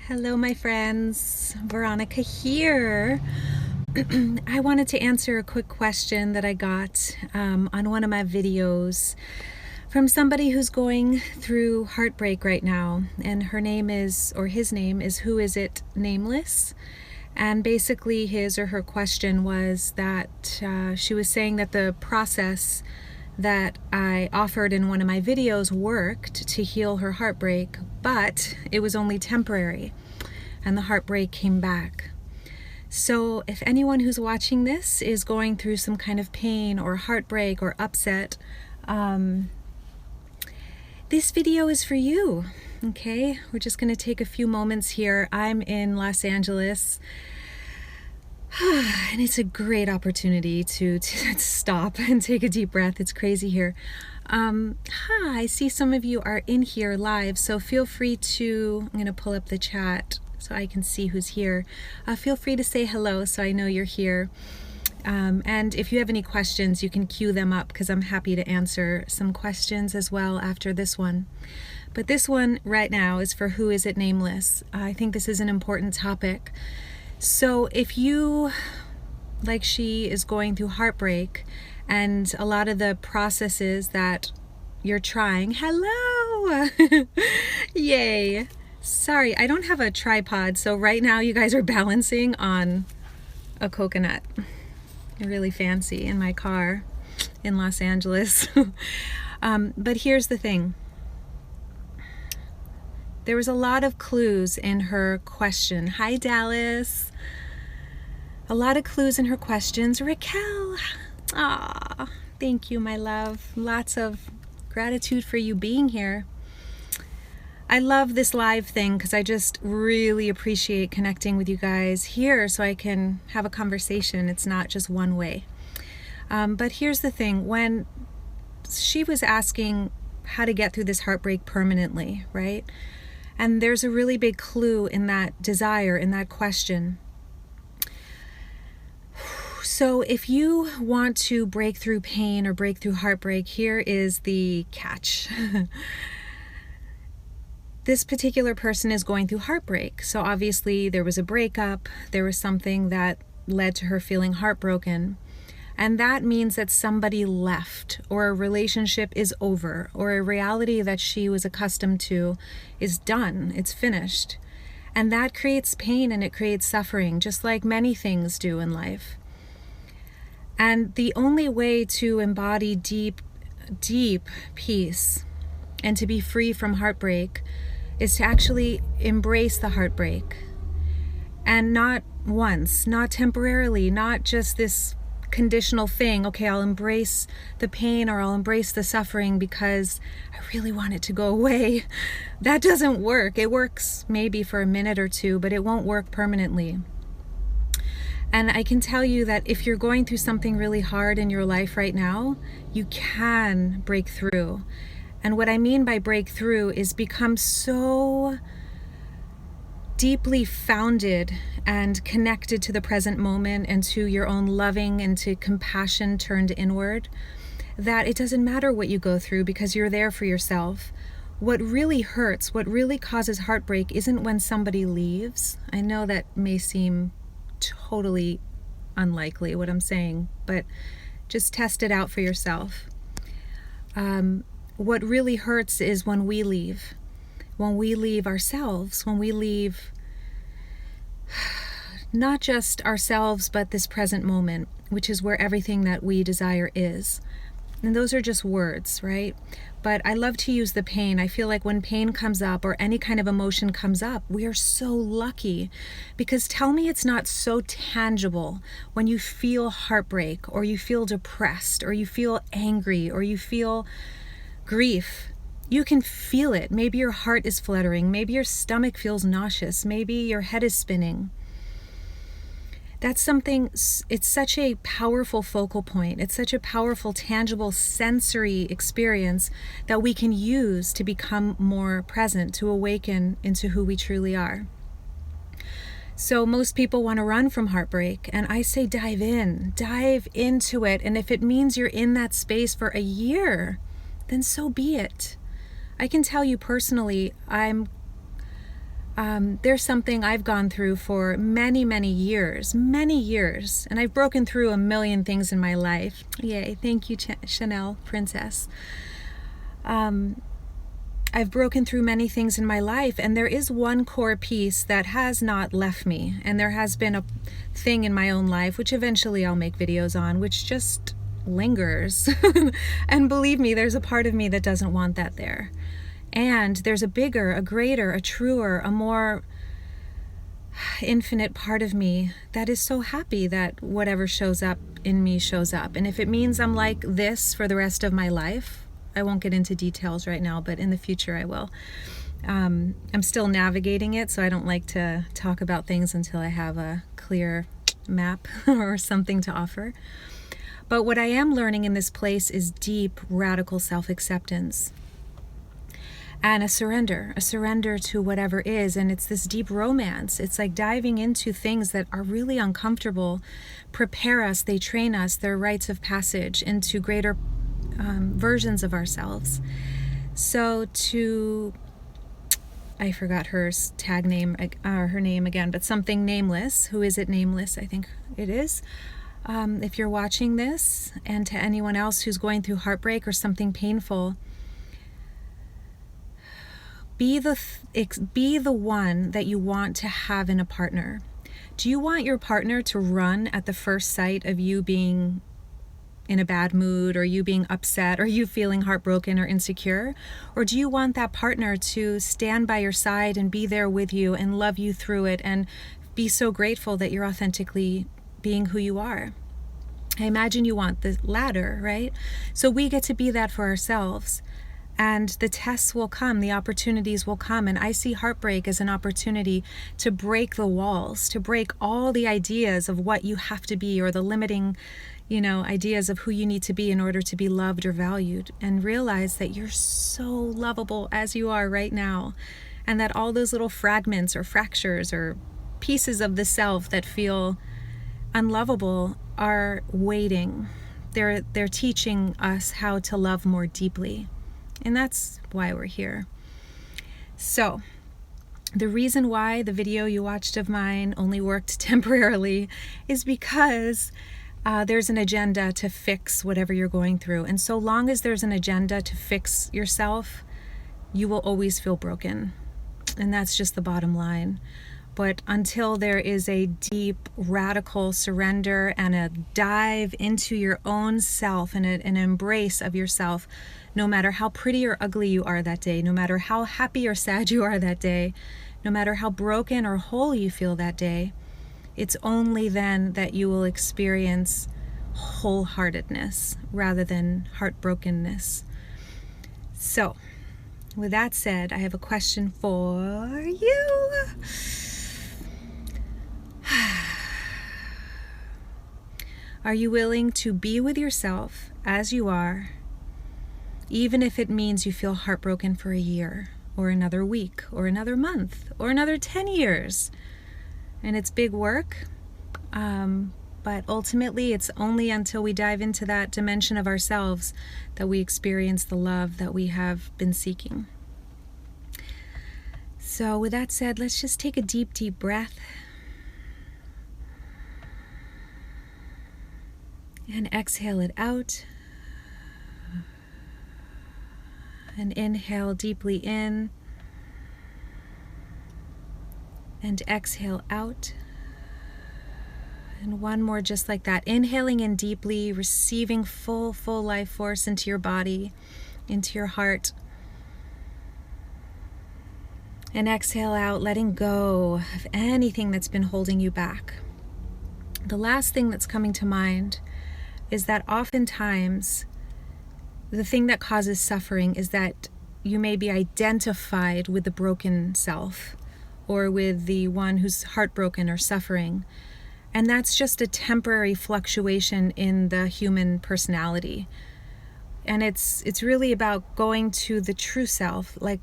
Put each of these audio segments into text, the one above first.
Hello, my friends. Veronica here. I wanted to answer a quick question that I got on one of my videos from somebody who's going through heartbreak right now. And her name is, or his name is, Who Is It Nameless? And basically his or her question was that she was saying that the process that I offered in one of my videos worked to heal her heartbreak, but it was only temporary and the heartbreak came back. So if anyone who's watching this is going through some kind of pain or heartbreak or upset, this video is for you. Okay, we're just going to take a few moments here. I'm in Los Angeles. And it's a great opportunity to stop and take a deep breath. It's crazy here. Hi, I see some of you are in here live, so feel free to, I'm going to pull up the chat so I can see who's here. Feel free to say hello so I know you're here. And if you have any questions, you can queue them up because I'm happy to answer some questions as well after this one. But this one right now is for Who Is It Nameless? I think this is an important topic. So if you, like she, is going through heartbreak and a lot of the processes that you're trying, hello, yay. Sorry, I don't have a tripod, so right now you guys are balancing on a coconut. Really fancy in my car in Los Angeles. But here's the thing. There was a lot of clues in her question. Hi, Dallas. A lot of clues in her questions. Raquel. Ah, thank you, my love. Lots of gratitude for you being here. I love this live thing because I just really appreciate connecting with you guys here so I can have a conversation. It's not just one way. But here's the thing. When she was asking how to get through this heartbreak permanently, right? And there's a really big clue in that desire, in that question. So if you want to break through pain or break through heartbreak, here is the catch. This particular person is going through heartbreak. So obviously there was a breakup, there was something that led to her feeling heartbroken. And that means that somebody left, or a relationship is over, or a reality that she was accustomed to is done, it's finished. And that creates pain and it creates suffering, just like many things do in life. And the only way to embody deep, deep peace and to be free from heartbreak is to actually embrace the heartbreak. And not once, not temporarily, not just this conditional thing. Okay, I'll embrace the pain or I'll embrace the suffering because I really want it to go away. That doesn't work. It works maybe for a minute or two, but it won't work permanently. And I can tell you that if you're going through something really hard in your life right now, you can break through. And what I mean by break through is become so deeply founded and connected to the present moment and to your own loving and to compassion turned inward, that it doesn't matter what you go through because you're there for yourself. What really hurts, what really causes heartbreak isn't when somebody leaves. I know that may seem totally unlikely what I'm saying, but just test it out for yourself. What really hurts is when we leave ourselves, when we leave not just ourselves, but this present moment, which is where everything that we desire is. And those are just words, right? But I love to use the pain. I feel like when pain comes up or any kind of emotion comes up, we are so lucky, because tell me it's not so tangible when you feel heartbreak or you feel depressed or you feel angry or you feel grief. You can feel it. Maybe your heart is fluttering. Maybe your stomach feels nauseous. Maybe your head is spinning. That's something, it's such a powerful focal point. It's such a powerful, tangible, sensory experience that we can use to become more present, to awaken into who we truly are. So most people want to run from heartbreak, and I say dive into it. And if it means you're in that space for a year, then so be it. I can tell you personally, I'm There's something I've gone through for many, many years, and I've broken through a million things in my life. Yay, thank you, Chanel Princess. I've broken through many things in my life, and there is one core piece that has not left me, and there has been a thing in my own life, which eventually I'll make videos on, which just lingers. And believe me, there's a part of me that doesn't want that there. And there's a bigger, a greater, a truer, a more infinite part of me that is so happy that whatever shows up in me shows up. And if it means I'm like this for the rest of my life, I won't get into details right now, but in the future I will. I'm still navigating it, so I don't like to talk about things until I have a clear map or something to offer. But what I am learning in this place is deep, radical self-acceptance. And a surrender to whatever is. And it's this deep romance. It's like diving into things that are really uncomfortable, prepare us, they train us, they're rites of passage into greater versions of ourselves. So I forgot her tag name, her name again, but something nameless. Who is it? Nameless, I think it is. If you're watching this, and to anyone else who's going through heartbreak or something painful, be the one that you want to have in a partner. Do you want your partner to run at the first sight of you being in a bad mood, or you being upset, or you feeling heartbroken or insecure? Or do you want that partner to stand by your side and be there with you and love you through it and be so grateful that you're authentically being who you are? I imagine you want the latter, right? So we get to be that for ourselves. And the tests will come, the opportunities will come. And I see heartbreak as an opportunity to break the walls, to break all the ideas of what you have to be, or the limiting, ideas of who you need to be in order to be loved or valued, and realize that you're so lovable as you are right now. And that all those little fragments or fractures or pieces of the self that feel unlovable are waiting. They're teaching us how to love more deeply. And that's why we're here. So, the reason why the video you watched of mine only worked temporarily is because there's an agenda to fix whatever you're going through. And so long as there's an agenda to fix yourself, you will always feel broken. And that's just the bottom line. But until there is a deep, radical surrender and a dive into your own self and an embrace of yourself, no matter how pretty or ugly you are that day, no matter how happy or sad you are that day, no matter how broken or whole you feel that day, it's only then that you will experience wholeheartedness rather than heartbrokenness. So, with that said, I have a question for you. Are you willing to be with yourself as you are, even if it means you feel heartbroken for a year, or another week, or another month, or another 10 years? And it's big work, but ultimately it's only until we dive into that dimension of ourselves that we experience the love that we have been seeking. So with that said, let's just take a deep, deep breath. And exhale it out. And inhale deeply in. And exhale out. And one more just like that. Inhaling in deeply, receiving full life force into your body, into your heart. And exhale out, letting go of anything that's been holding you back. The last thing that's coming to mind is that oftentimes the thing that causes suffering is that you may be identified with the broken self, or with the one who's heartbroken or suffering. And that's just a temporary fluctuation in the human personality. And it's really about going to the true self, like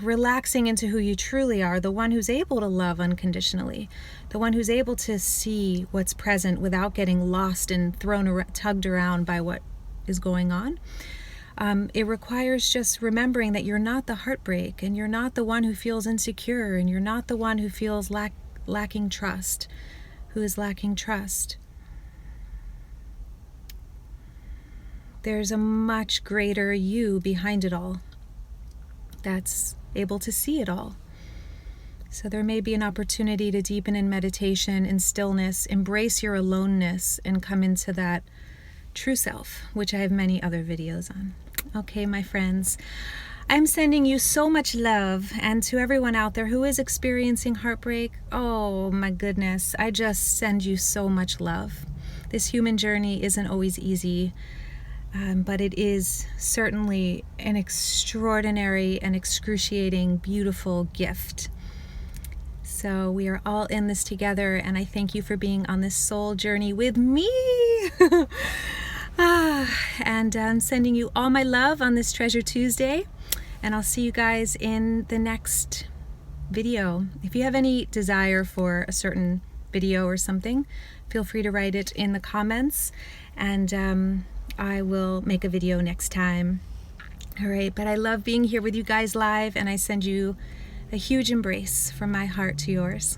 relaxing into who you truly are, the one who's able to love unconditionally, the one who's able to see what's present without getting lost and tugged around by what is going on. It requires just remembering that you're not the heartbreak, and you're not the one who feels insecure, and you're not the one who feels lacking trust, who is lacking trust. There's a much greater you behind it all that's able to see it all. So there may be an opportunity to deepen in meditation, in stillness, embrace your aloneness, and come into that true self, which I have many other videos on. Okay, my friends, I'm sending you so much love, and to everyone out there who is experiencing heartbreak, oh my goodness, I just send you so much love. This human journey isn't always easy. But it is certainly an extraordinary and excruciating, beautiful gift. So we are all in this together, and I thank you for being on this soul journey with me. And I'm sending you all my love on this Treasure Tuesday, and I'll see you guys in the next video. If you have any desire for a certain video or something, feel free to write it in the comments, and I will make a video next time. All right, but I love being here with you guys live, and I send you a huge embrace from my heart to yours.